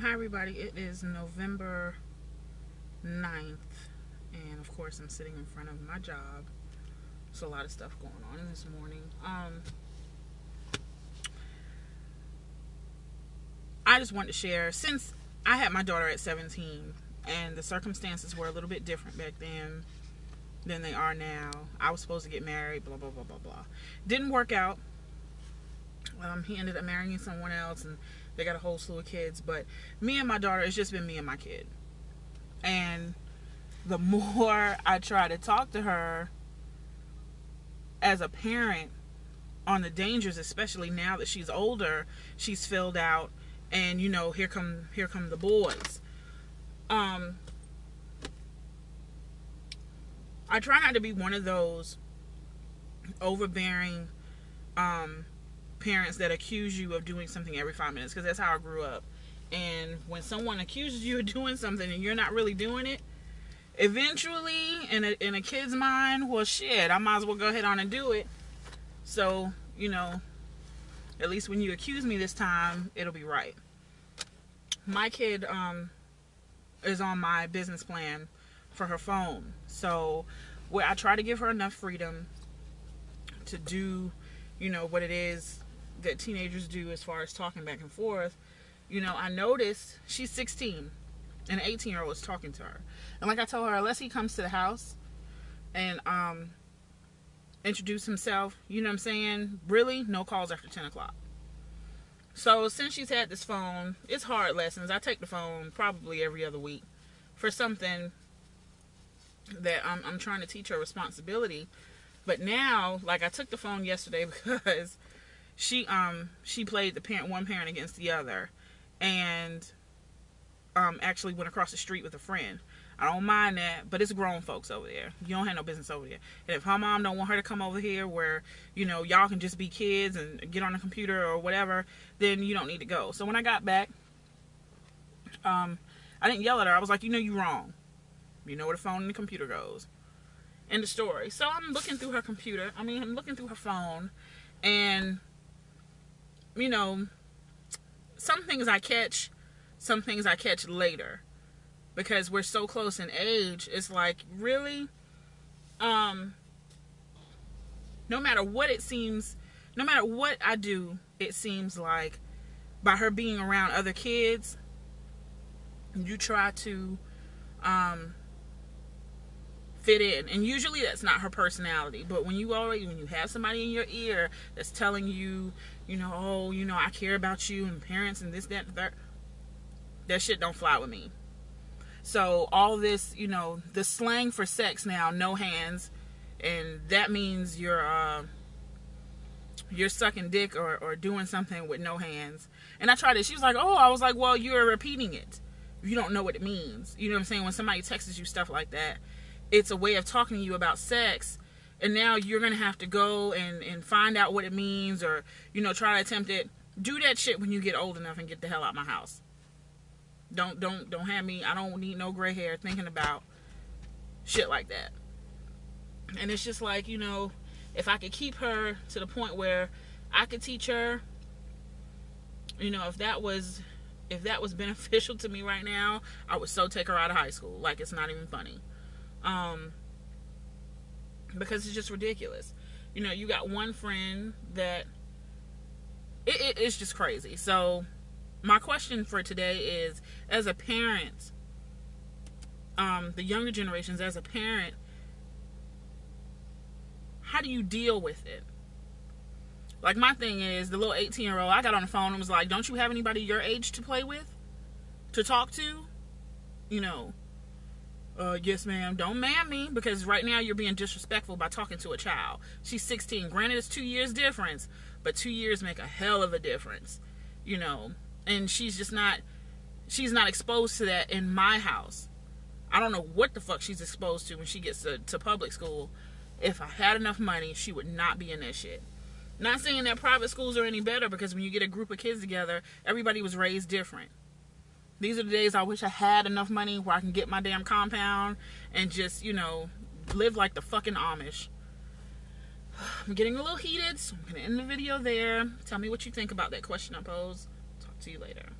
Hi everybody, it is November 9th, and of course I'm sitting in front of my job. There's a lot of stuff going on this morning. I just want to share, since I had my daughter at 17 and the circumstances were a little bit different back then than they are now. I was supposed to get married, blah blah blah blah blah. Didn't work out. He ended up marrying someone else, and they got a whole slew of kids. But me and my daughter, it's just been me and my kid. And the more I try to talk to her as a parent on the dangers, especially now that she's older, she's filled out, and here come the boys. I try not to be one of those overbearing parents that accuse you of doing something every 5 minutes, because that's how I grew up. And when someone accuses you of doing something and you're not really doing it, eventually in a kid's mind, well shit, I might as well go ahead on and do it. So at least when you accuse me this time, it'll be right. My kid is on my business plan for her phone, so where I try to give her enough freedom to do what it is that teenagers do as far as talking back and forth. I noticed she's 16 and an 18-year-old is talking to her, and like I told her, unless he comes to the house and introduce himself, you know what I'm saying, really no calls after 10 o'clock. So since she's had this phone, it's hard lessons. I take the phone probably every other week for something that I'm trying to teach her responsibility. But now, like, I took the phone yesterday because she played one parent against the other, and actually went across the street with a friend. I don't mind that, but it's grown folks over there. You don't have no business over there. And if her mom don't want her to come over here where, y'all can just be kids and get on the computer or whatever, then you don't need to go. So when I got back, I didn't yell at her. I was like, you wrong. You know where the phone and the computer goes. End of story. So I'm looking through her computer. I'm looking through her phone, and some things I catch, some things I catch later, because we're so close in age. It's like, really, no matter what I do, it seems like by her being around other kids, you try to fit in, and usually that's not her personality. But when you have somebody in your ear that's telling you, I care about you and parents and this, that, and that shit don't fly with me. So all this, the slang for sex now, no hands, and that means you're sucking dick or doing something with no hands. And I tried it. She was like, oh, I was like, well, you're repeating it. You don't know what it means. You know what I'm saying? When somebody texts you stuff like that, it's a way of talking to you about sex, and now you're gonna have to go and find out what it means, or try to attempt it. Do that shit when you get old enough and get the hell out of my house. Don't have me. I don't need no gray hair thinking about shit like that. And it's just like, if I could keep her to the point where I could teach her, if that was beneficial to me right now, I would so take her out of high school. Like, it's not even funny. Because it's just ridiculous. You got one friend that it's just crazy. So my question for today is, as a parent, the younger generations, as a parent, how do you deal with it? Like, my thing is, the little 18-year-old, I got on the phone and was like, don't you have anybody your age to play with, to talk to? Yes ma'am. Don't man me, because right now you're being disrespectful by talking to a child. She's 16. Granted, it's 2 years difference, but 2 years make a hell of a difference. And she's not exposed to that in my house. I don't know what the fuck she's exposed to when she gets to public school. If I had enough money, she would not be in that shit. Not saying that private schools are any better, because when you get a group of kids together, everybody was raised different. These are the days I wish I had enough money where I can get my damn compound and just, live like the fucking Amish. I'm getting a little heated, so I'm going to end the video there. Tell me what you think about that question I posed. Talk to you later.